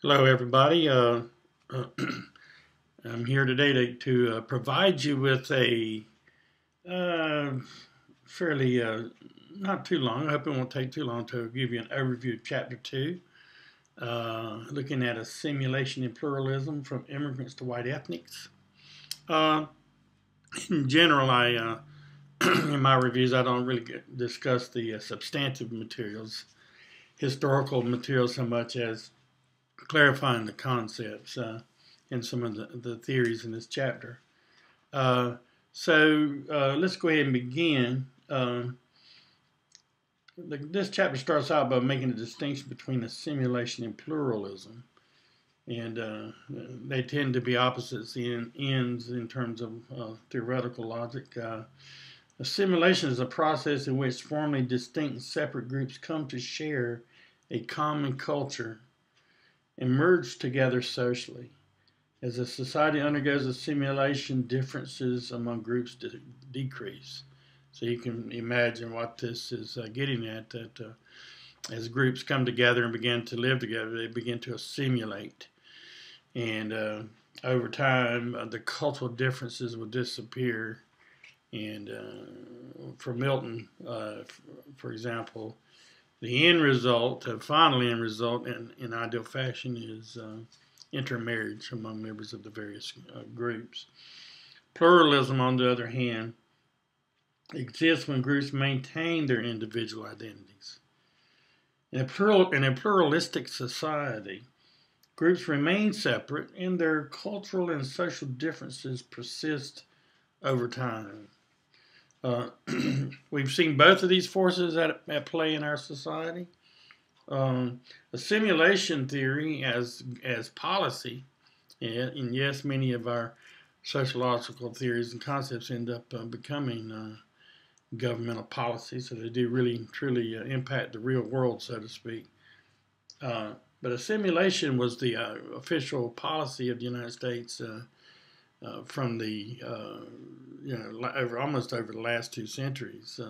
Hello, everybody. I'm here today to provide you with a uh, fairly not too long. I hope it won't take too long to give you an overview of Chapter 2, looking at assimilation and pluralism from immigrants to white ethnics. Uh, in general, in my reviews, I don't really discuss the substantive materials, historical materials, so much as clarifying the concepts and some of the theories in this chapter. Uh, let's go ahead and begin. This chapter starts out by making a distinction between assimilation and pluralism, and they tend to be opposites ends in terms of theoretical logic. Assimilation is a process in which formerly distinct and separate groups come to share a common culture and merge together socially. As a society undergoes assimilation, differences among groups decrease. So you can imagine what this is getting at, that as groups come together and begin to live together, they begin to assimilate. And over time, the cultural differences will disappear. And for Milton, for example, the end result, the final end result in ideal fashion is intermarriage among members of the various groups. Pluralism, on the other hand, exists when groups maintain their individual identities. In a pluralistic society, groups remain separate and their cultural and social differences persist over time. Uh, we've seen both of these forces at play in our society. Assimilation theory as policy, and yes, many of our sociological theories and concepts end up becoming governmental policy, so they do really truly impact the real world, so to speak. But assimilation was the official policy of the United States from the almost over the last 2 centuries.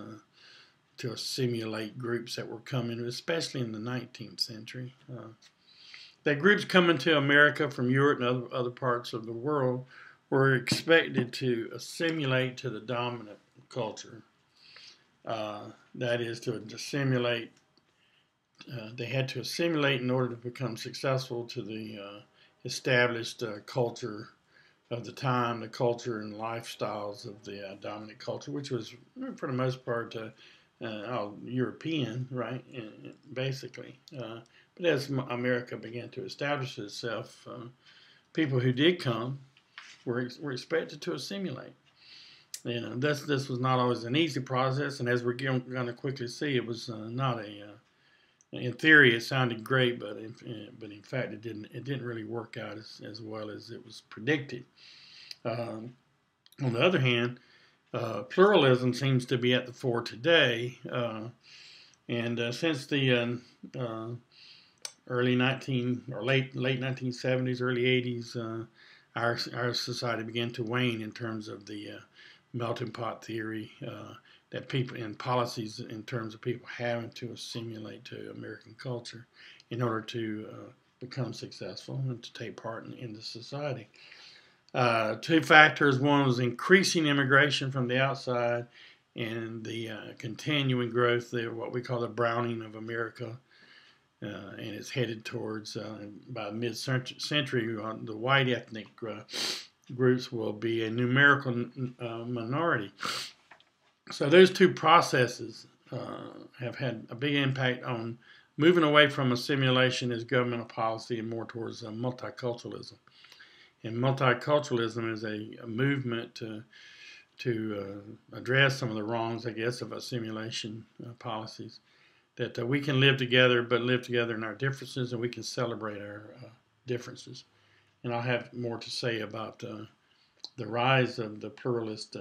To assimilate groups that were coming, especially in the 19th century. That groups coming to America from Europe and other parts of the world were expected to assimilate to the dominant culture. That is, to assimilate. They had to assimilate in order to become successful to the established culture of the time, the culture and lifestyles of the dominant culture, which was, for the most part, all European, right? Basically. But as America began to establish itself, people who did come were expected to assimilate. This was not always an easy process, and as we're going to quickly see, it was not a. In theory, it sounded great, but in fact, it didn't really work out as well as it was predicted. On the other hand, pluralism seems to be at the fore today, and since the early 19 or late 1970s, early 80s, our society began to wane in terms of the melting pot theory that people and policies in terms of people having to assimilate to American culture in order to become successful and to take part in the society. Two factors. One was increasing immigration from the outside and the continuing growth, what we call the browning of America. And it's headed towards, by mid-century, the white ethnic groups will be a numerical minority. So those two processes have had a big impact on moving away from assimilation as governmental policy and more towards multiculturalism. And multiculturalism is a movement to address some of the wrongs, I guess, of assimilation policies. That we can live together, but live together in our differences, and we can celebrate our differences. And I'll have more to say about the rise of the pluralist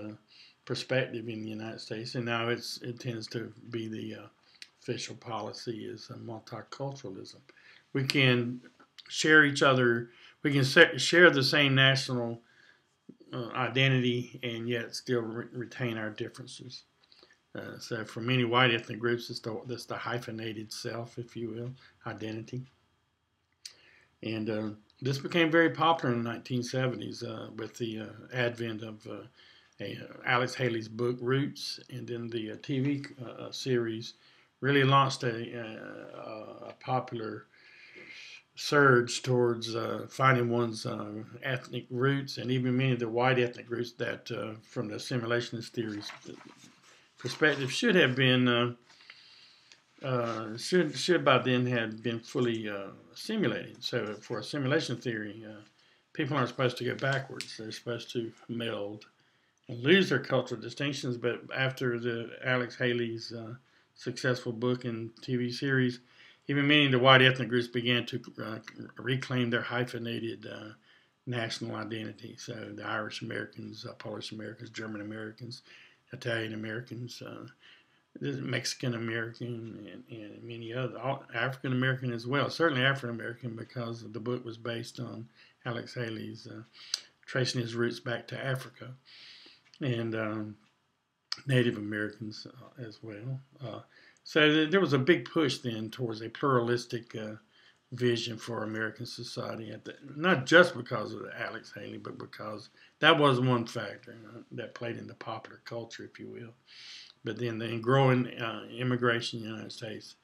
perspective in the United States, and now it tends to be the official policy is multiculturalism. We can share each other. We can share the same national identity and yet still retain our differences. So for many white ethnic groups, it's the hyphenated self, if you will, identity. And this became very popular in the 1970s with the advent of Alex Haley's book Roots, and then the TV series really launched a popular surge towards finding one's ethnic roots, and even many of the white ethnic roots that, from the assimilationist theories perspective, should have been should by then have been fully assimilated. So for assimilation theory, people aren't supposed to go backwards; they're supposed to meld and lose their cultural distinctions. But after the Alex Haley's successful book and TV series, even many of the white ethnic groups began to reclaim their hyphenated national identity. So the Irish Americans, Polish Americans, German Americans, Italian Americans, Mexican American, and many other, African American as well. Certainly African American, because the book was based on Alex Haley's tracing his roots back to Africa, and Native Americans as well. So there was a big push then towards a pluralistic vision for American society, not just because of Alex Haley, but because that was one factor that played into popular culture, if you will. But then the growing immigration in the United States,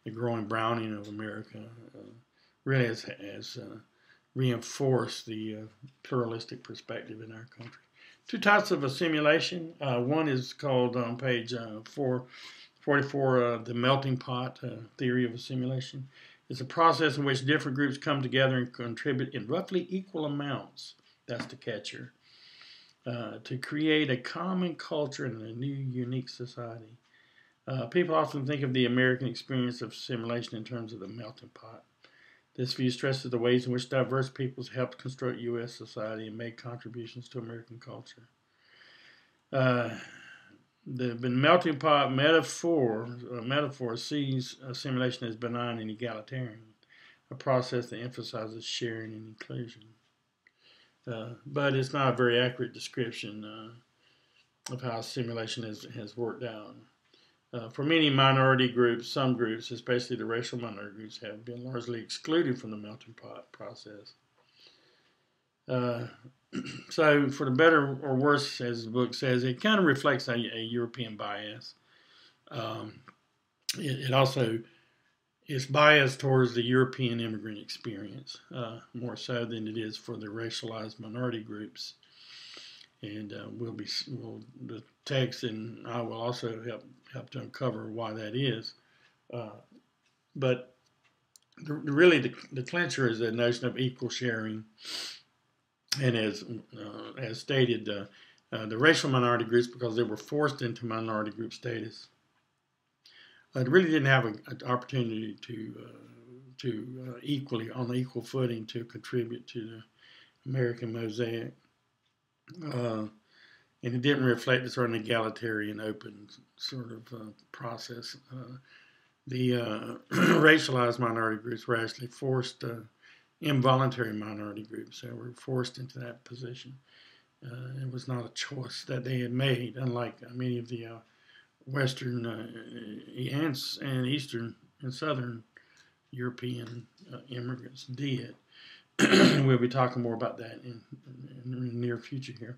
the growing browning of America, really has reinforced the pluralistic perspective in our country. Two types of assimilation. One is called on page 444, the melting pot theory of assimilation. It's a process in which different groups come together and contribute in roughly equal amounts. That's the catcher. To create a common culture and a new, unique society. People often think of the American experience of assimilation in terms of the melting pot. This view stresses the ways in which diverse peoples helped construct U.S. society and made contributions to American culture. The melting pot metaphor sees assimilation as benign and egalitarian, a process that emphasizes sharing and inclusion. But it's not a very accurate description of how assimilation has worked out. For many minority groups, some groups, especially the racial minority groups, have been largely excluded from the melting pot process. So, for the better or worse, as the book says, it kind of reflects a European bias. It also is biased towards the European immigrant experience, more so than it is for the racialized minority groups. And the text and I will also help to uncover why that is. But really, the clincher is the notion of equal sharing, and as stated, the racial minority groups, because they were forced into minority group status, really didn't have an opportunity to equally, on equal footing, to contribute to the American mosaic. And it didn't reflect a sort of egalitarian, open sort of process. The racialized minority groups were actually forced, involuntary minority groups that were forced into that position. It was not a choice that they had made, unlike many of the Western and Eastern and Southern European immigrants did. We'll be talking more about that in the near future here.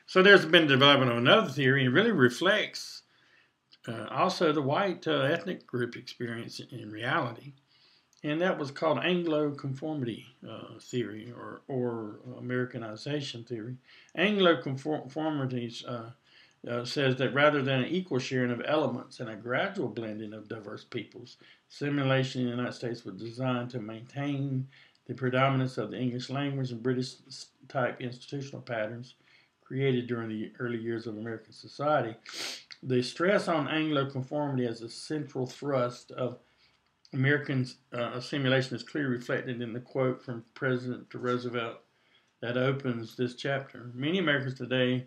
So there's been development of another theory, and it really reflects also the white ethnic group experience in reality, and that was called Anglo-conformity theory or Americanization theory. Anglo-conformity says that rather than an equal sharing of elements and a gradual blending of diverse peoples, assimilation in the United States was designed to maintain the predominance of the English language and British-type institutional patterns created during the early years of American society. The stress on Anglo-conformity as a central thrust of American assimilation is clearly reflected in the quote from President Roosevelt that opens this chapter. Many Americans today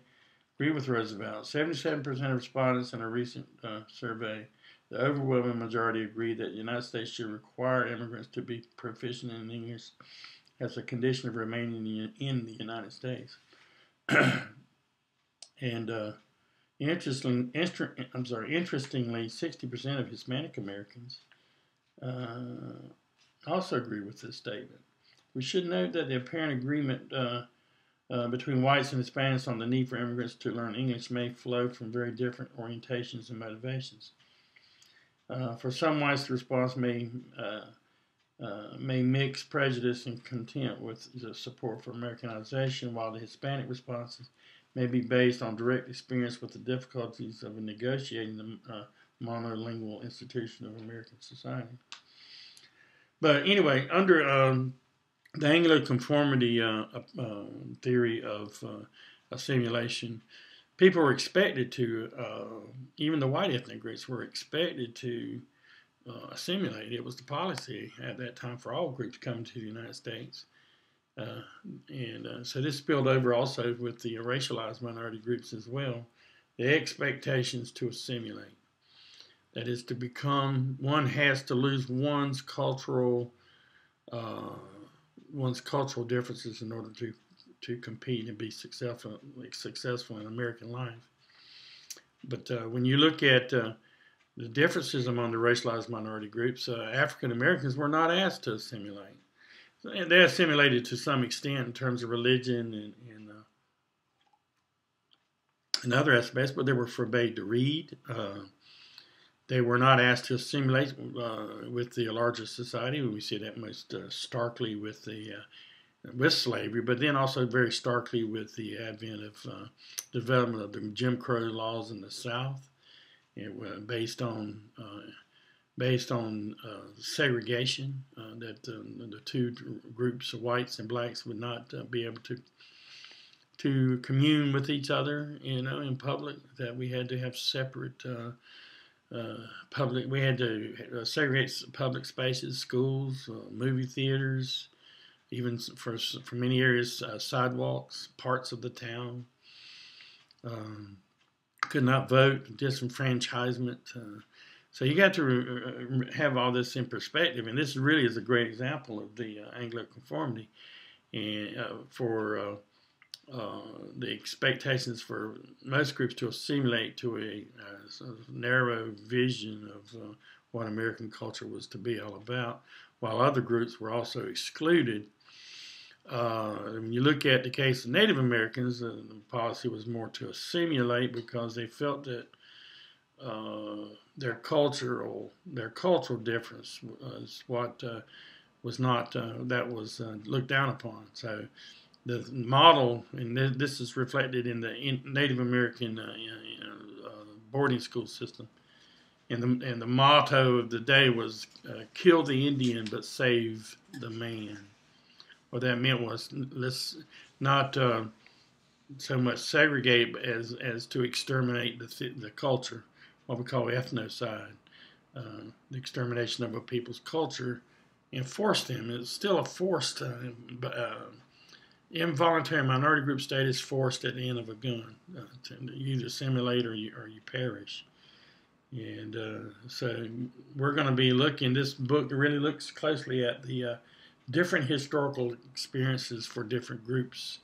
agree with Roosevelt. 77% of respondents in a recent survey, the overwhelming majority agree that the United States should require immigrants to be proficient in English as a condition of remaining in the United States. And interestingly, 60% of Hispanic Americans also agree with this statement. We should note that the apparent agreement between whites and Hispanics on the need for immigrants to learn English may flow from very different orientations and motivations. For some whites, the response may mix prejudice and contempt with the support for Americanization, while the Hispanic responses may be based on direct experience with the difficulties of negotiating the monolingual institution of American society. But anyway, under the Anglo-conformity theory of assimilation, people were expected to, even the white ethnic groups were expected to assimilate. It was the policy at that time for all groups coming to the United States. So this spilled over also with the racialized minority groups as well. The expectations to assimilate. That is to become, one has to lose one's cultural differences in order to compete and be successful in American life. But when you look at the differences among the racialized minority groups, African Americans were not asked to assimilate. They assimilated to some extent in terms of religion and other aspects, but they were forbade to read. They were not asked to assimilate with the larger society. We see that most starkly with slavery, but then also very starkly with the advent of development of the Jim Crow laws in the South. It was based on segregation, that the two groups of whites and blacks would not be able to commune with each other, in public. That we had to have separate we had to segregate public spaces, schools, movie theaters, even for many areas, sidewalks, parts of the town. Could not vote, disenfranchisement. So you got to have all this in perspective, and this really is a great example of the Anglo-conformity, and for the expectations for most groups to assimilate to a sort of narrow vision of what American culture was to be all about, while other groups were also excluded. When you look at the case of Native Americans, the policy was more to assimilate because they felt that their cultural difference was what was not that was looked down upon. So the model, and this is reflected in the Native American boarding school system, and the motto of the day was "Kill the Indian, but save the man." What that meant was, let's not so much segregate as to exterminate the culture, what we call ethnocide, the extermination of a people's culture, and force them. It's still a forced, involuntary minority group status forced at the end of a gun. You either assimilate or you perish. And so we're going to be looking, this book really looks closely at the different historical experiences for different groups.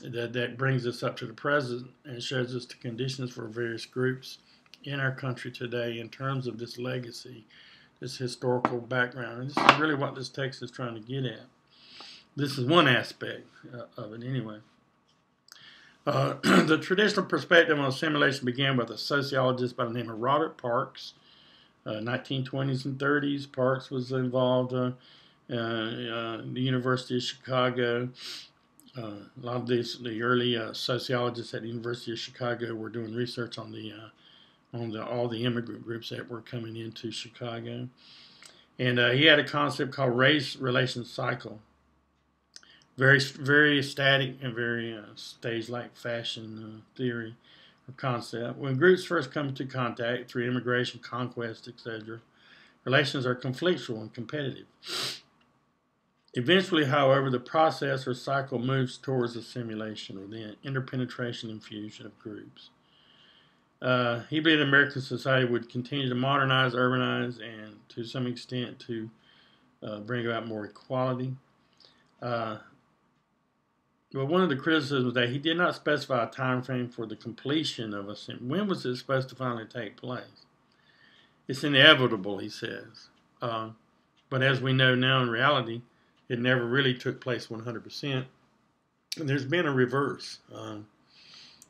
That brings us up to the present and shows us the conditions for various groups in our country today in terms of this legacy, this historical background. And this is really what this text is trying to get at. This is one aspect of it anyway. The traditional perspective on assimilation began with a sociologist by the name of Robert Parks. 1920s and 30s, Parks was involved the University of Chicago. A lot of the early sociologists at the University of Chicago were doing research on all the immigrant groups that were coming into Chicago, and he had a concept called race relations cycle. Very, very static and very stage-like fashion theory or concept. When groups first come into contact through immigration, conquest, etc., relations are conflictual and competitive. Eventually, however, the process or cycle moves towards assimilation, or the interpenetration and fusion of groups. He believed American society would continue to modernize, urbanize, and to some extent to bring about more equality. But one of the criticisms was that he did not specify a time frame for the completion of assimilation. When was it supposed to finally take place? It's inevitable, he says. But as we know now in reality, it never really took place 100%. And there's been a reverse.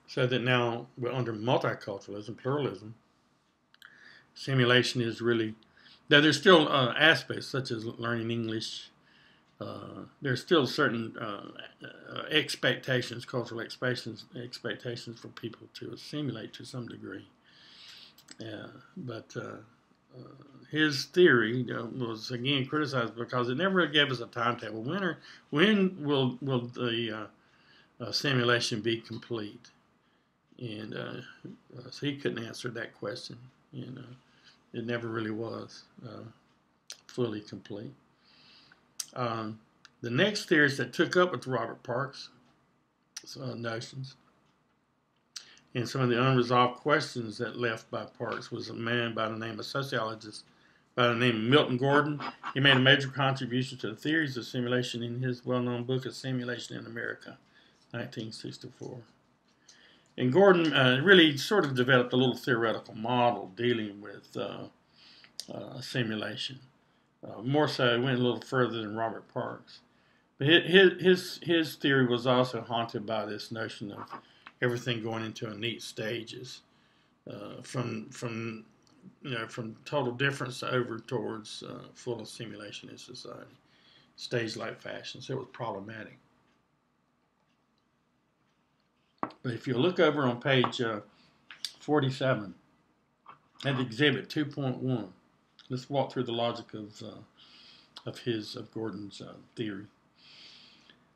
So that now, under multiculturalism, pluralism, assimilation is really, now there's still aspects such as learning English. There's still certain expectations, cultural expectations for people to assimilate to some degree. But his theory was again criticized because it never gave us a timetable. When will the assimilation be complete? And so he couldn't answer that question. It never really was fully complete. The next theorist that took up with Robert Parks' notions and some of the unresolved questions that left by Parks was a man by the name of sociologist by the name of Milton Gordon. He made a major contribution to the theories of assimilation in his well-known book, Assimilation in America, 1964. And Gordon really sort of developed a little theoretical model dealing with assimilation. More so, it went a little further than Robert Parks. But his theory was also haunted by this notion of everything going into a neat stages, from total difference over towards full assimilation in society, stage-like fashion. So it was problematic. But if you look over on page 47 at exhibit 2.1, let's walk through the logic of Gordon's theory.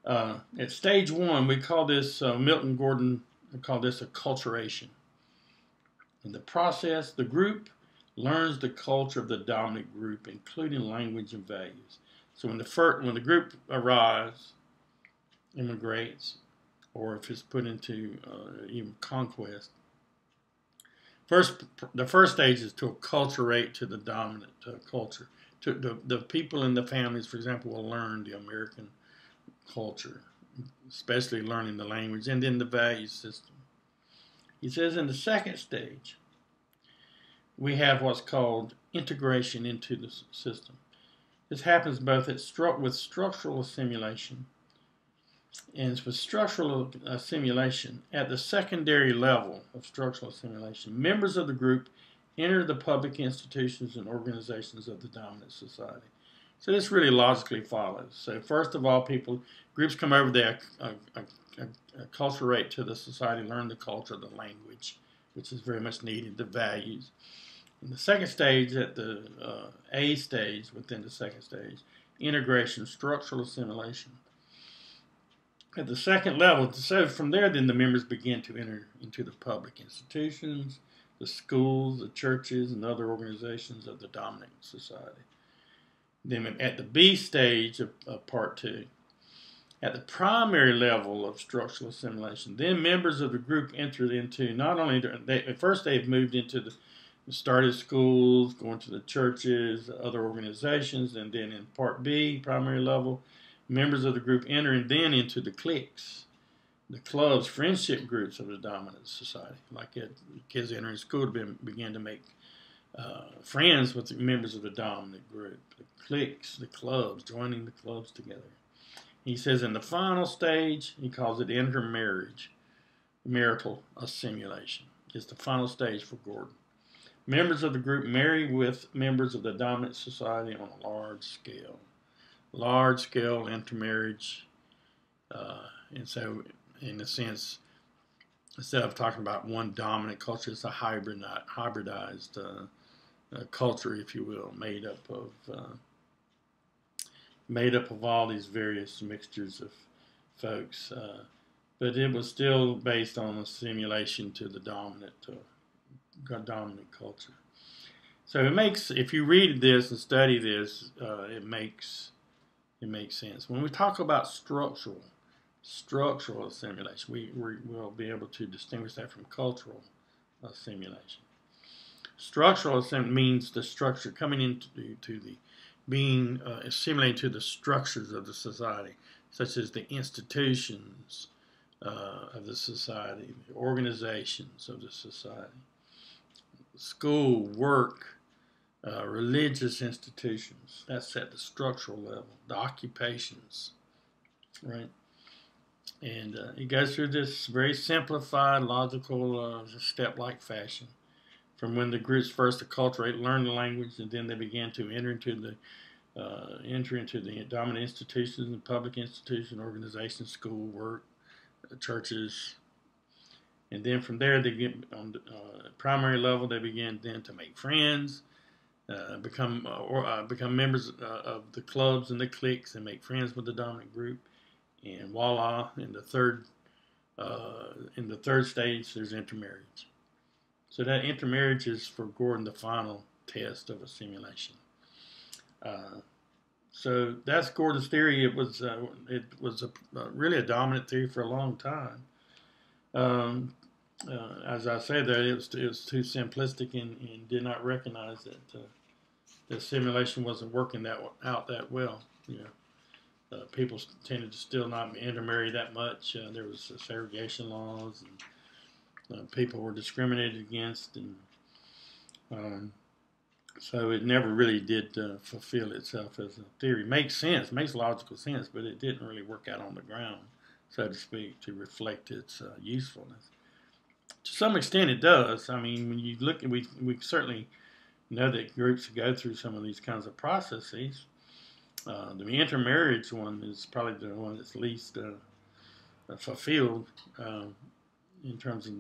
At stage 1, we call this Milton Gordon called this acculturation. In the process, the group learns the culture of the dominant group, including language and values. So when the group arrives, immigrates, or if it's put into even conquest, the first stage is to acculturate to the dominant culture. The people in the families, for example, will learn the American culture, especially learning the language and then the value system. He says in the second stage, we have what's called integration into the system. This happens both with structural assimilation and with structural assimilation. At the secondary level of structural assimilation, members of the group enter the public institutions and organizations of the dominant society. So this really logically follows. So first of all, groups come over there, acculturate to the society, learn the culture, the language, which is very much needed, the values. In the second stage, at the A stage, within the second stage, integration, structural assimilation. At the second level, so from there, then the members begin to enter into the public institutions, the schools, the churches, and other organizations of the dominant society. Then at the B stage of part 2, at the primary level of structural assimilation, then members of the group entered into not only, at first they've moved into the started schools, going to the churches, other organizations, and then in part B, primary level, members of the group enter then into the cliques, the clubs, friendship groups of the dominant society. Like kids entering school began to make friends with the members of the dominant group, the cliques, the clubs, joining the clubs together. He says in the final stage, he calls it intermarriage, marital assimilation. It's the final stage for Gordon. Members of the group marry with members of the dominant society on a large scale. Large-scale intermarriage, and so in a sense, instead of talking about one dominant culture, it's a hybridized culture, if you will, made up of all these various mixtures of folks, but it was still based on assimilation to the dominant culture. So it makes, if you read this and study this, it makes sense. When we talk about structural assimilation, we will be able to distinguish that from cultural assimilation. Structural assimilation means the structure coming into the being assimilated to the structures of the society, such as the institutions of the society, the organizations of the society, school, work, religious institutions. That's at the structural level. The occupations, right? And it goes through this very simplified, logical, step-like fashion. From when the groups first acculturate, learn the language, and then they began to enter into the dominant institutions and public institutions, organizations, school, work, churches, and then from there they get on the primary level. They begin then to make friends, become members of the clubs and the cliques, and make friends with the dominant group. And voila, in the third stage, there's intermarriage. So that intermarriage is for Gordon the final test of assimilation. So that's Gordon's theory. It was really a dominant theory for a long time. As I said, that it was too simplistic and did not recognize that the assimilation wasn't working out that well. People tended to still not intermarry that much. There was segregation laws, and people were discriminated against, and so it never really did fulfill itself as a theory. Makes logical sense, but it didn't really work out on the ground, so to speak, to reflect its usefulness. To some extent, it does. I mean, when you look, we certainly know that groups go through some of these kinds of processes. The intermarriage one is probably the one that's least fulfilled in terms of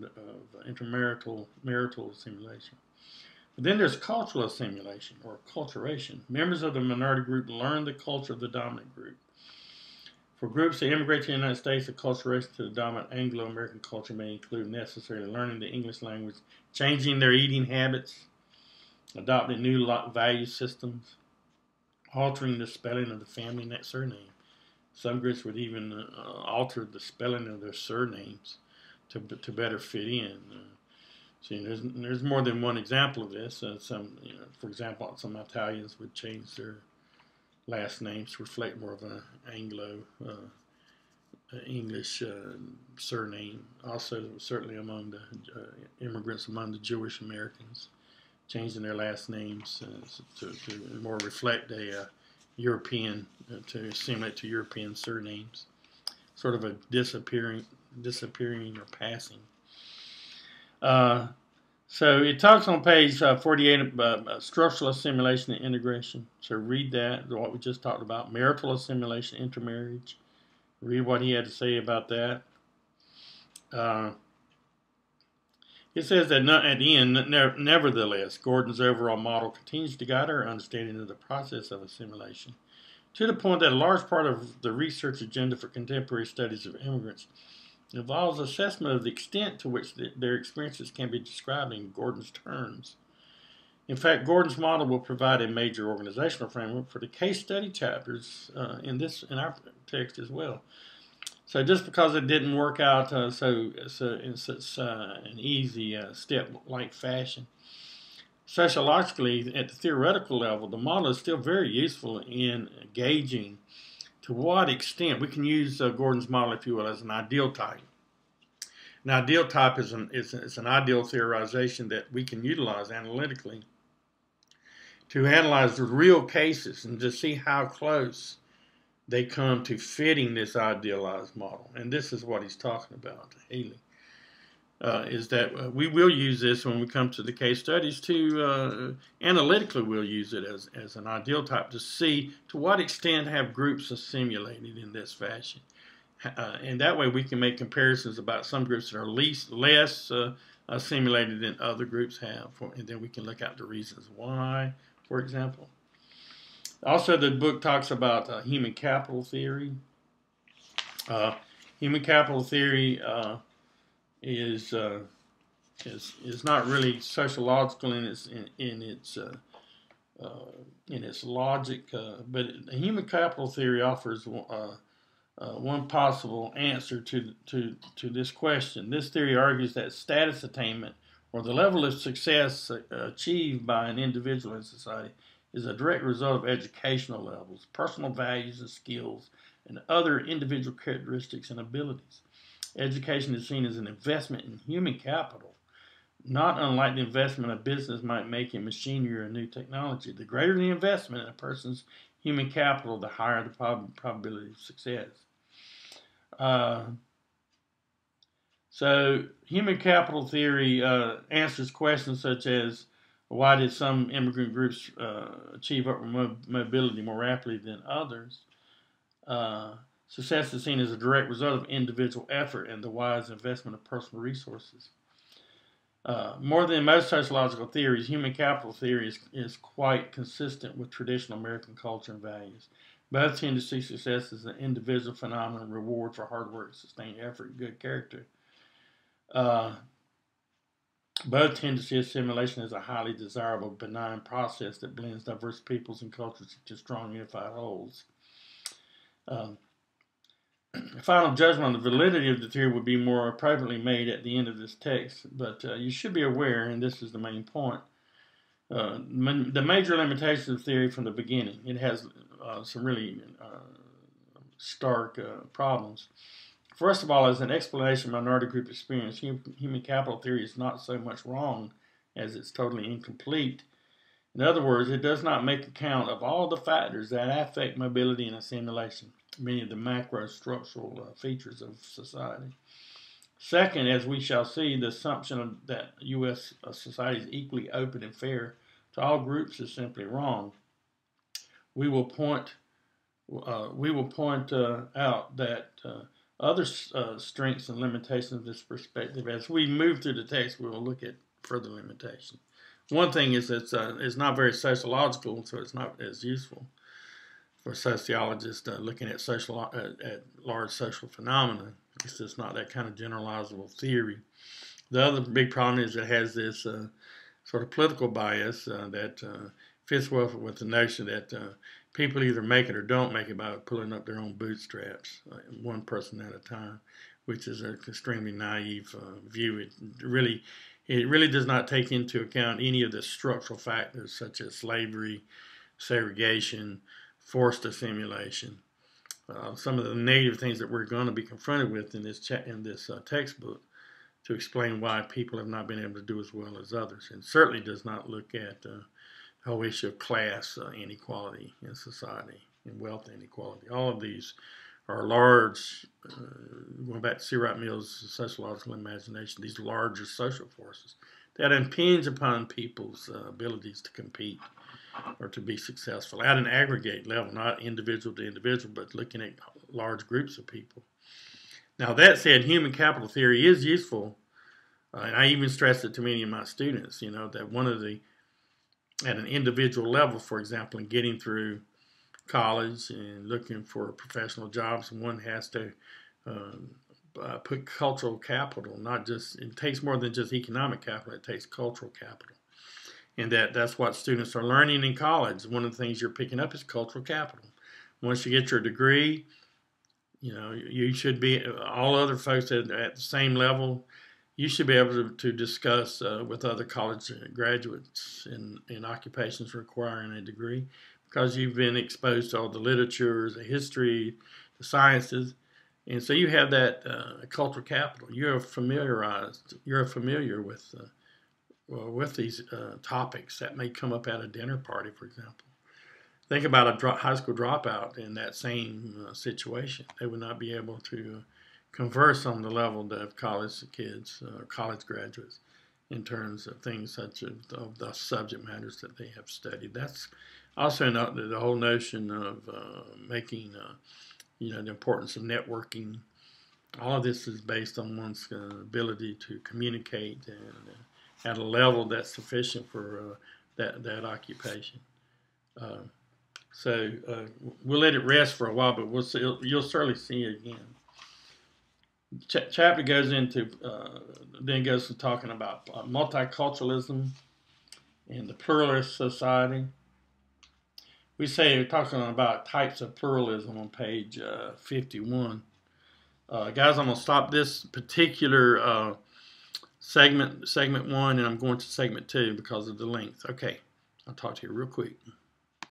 marital assimilation. But then there's cultural assimilation or acculturation. Members of the minority group learn the culture of the dominant group. For groups that immigrate to the United States, acculturation to the dominant Anglo-American culture may include necessarily learning the English language, changing their eating habits, adopting new value systems, altering the spelling of the family surname. Some groups would even alter the spelling of their surnames to better fit in. There's more than one example of this. For example, some Italians would change their last names to reflect more of an Anglo English surname. Also, certainly among the immigrants among the Jewish Americans, changing their last names to more reflect a European, to assimilate to European surnames. Sort of a disappearing or passing. So it talks on page 48 about structural assimilation and integration. So read that, what we just talked about. Marital assimilation, intermarriage. Read what he had to say about that. It says that at the end, nevertheless, Gordon's overall model continues to guide our understanding of the process of assimilation, to the point that a large part of the research agenda for contemporary studies of immigrants involves assessment of the extent to which their experiences can be described in Gordon's terms. In fact, Gordon's model will provide a major organizational framework for the case study chapters in our text as well. So just because it didn't work out in such an easy step-like fashion, sociologically, at the theoretical level, the model is still very useful in gauging to what extent we can use Gordon's model, if you will, as an ideal type. An ideal type is an ideal theorization that we can utilize analytically to analyze the real cases and to see how close they come to fitting this idealized model. And this is what he's talking about, Haley, is that we will use this when we come to the case studies to analytically we'll use it as an ideal type to see to what extent have groups assimilated in this fashion. And that way we can make comparisons about some groups that are less assimilated than other groups have. And then we can look at the reasons why, for example. Also, the book talks about human capital theory. Human capital theory is not really sociological in its logic, but human capital theory offers one possible answer to this question. This theory argues that status attainment, or the level of success achieved by an individual in society, is a direct result of educational levels, personal values and skills, and other individual characteristics and abilities. Education is seen as an investment in human capital not unlike the investment a business might make in machinery or new technology. The greater the investment in a person's human capital, the higher the probability of success. So human capital theory answers questions such as, why did some immigrant groups achieve upward mobility more rapidly than others? Success is seen as a direct result of individual effort and the wise investment of personal resources. More than most sociological theories, human capital theory is quite consistent with traditional American culture and values. Both tend to see success as an individual phenomenon, reward for hard work, sustained effort, and good character. Both tend to see assimilation as a highly desirable, benign process that blends diverse peoples and cultures into strong, unified wholes. A final judgment on the validity of the theory would be more appropriately made at the end of this text, but you should be aware, and this is the main point, the major limitations of the theory from the beginning. It has some really stark problems. First of all, as an explanation of minority group experience, human capital theory is not so much wrong as it's totally incomplete. In other words, it does not make account of all the factors that affect mobility and assimilation, many of the macro structural features of society. Second, as we shall see, the assumption that U.S. society is equally open and fair to all groups is simply wrong. We will point out that other strengths and limitations of this perspective. As we move through the text, we will look at further limitations. One thing is that it's not very sociological, so it's not as useful for sociologists looking at large social phenomena. It's just not that kind of generalizable theory. The other big problem is it has this sort of political bias that fits well with the notion that people either make it or don't make it by pulling up their own bootstraps, one person at a time, which is an extremely naive view. It really does not take into account any of the structural factors such as slavery, segregation, forced assimilation, some of the negative things that we're going to be confronted with in this textbook to explain why people have not been able to do as well as others, and certainly does not look at the whole issue of class inequality in society and wealth inequality. All of these are large, going back to C. Wright Mill's sociological imagination, these larger social forces that impinge upon people's abilities to compete or to be successful at an aggregate level, not individual to individual, but looking at large groups of people. Now, that said, human capital theory is useful, and I even stress it to many of my students, that one of the, at an individual level, for example, in getting through college and looking for professional jobs, one has to put cultural capital, it takes more than just economic capital, it takes cultural capital. And that's what students are learning in college. One of the things you're picking up is cultural capital. Once you get your degree, you should be, all other folks at the same level, you should be able to discuss with other college graduates in occupations requiring a degree, because you've been exposed to all the literature, the history, the sciences, and so you have that cultural capital. You're familiar with these topics that may come up at a dinner party, for example. Think about a high school dropout in that same situation. They would not be able to converse on the level of college kids, college graduates, in terms of things such as the subject matters that they have studied. That's also the whole notion of making, the importance of networking. All of this is based on one's ability to communicate and at a level that's sufficient for that occupation. So we'll let it rest for a while, but you'll certainly see it again. Chapter goes into then goes to talking about multiculturalism and the pluralist society. We're talking about types of pluralism on page 51. Guys, I'm going to stop this particular segment 1, and I'm going to segment 2 because of the length. Okay, I'll talk to you real quick.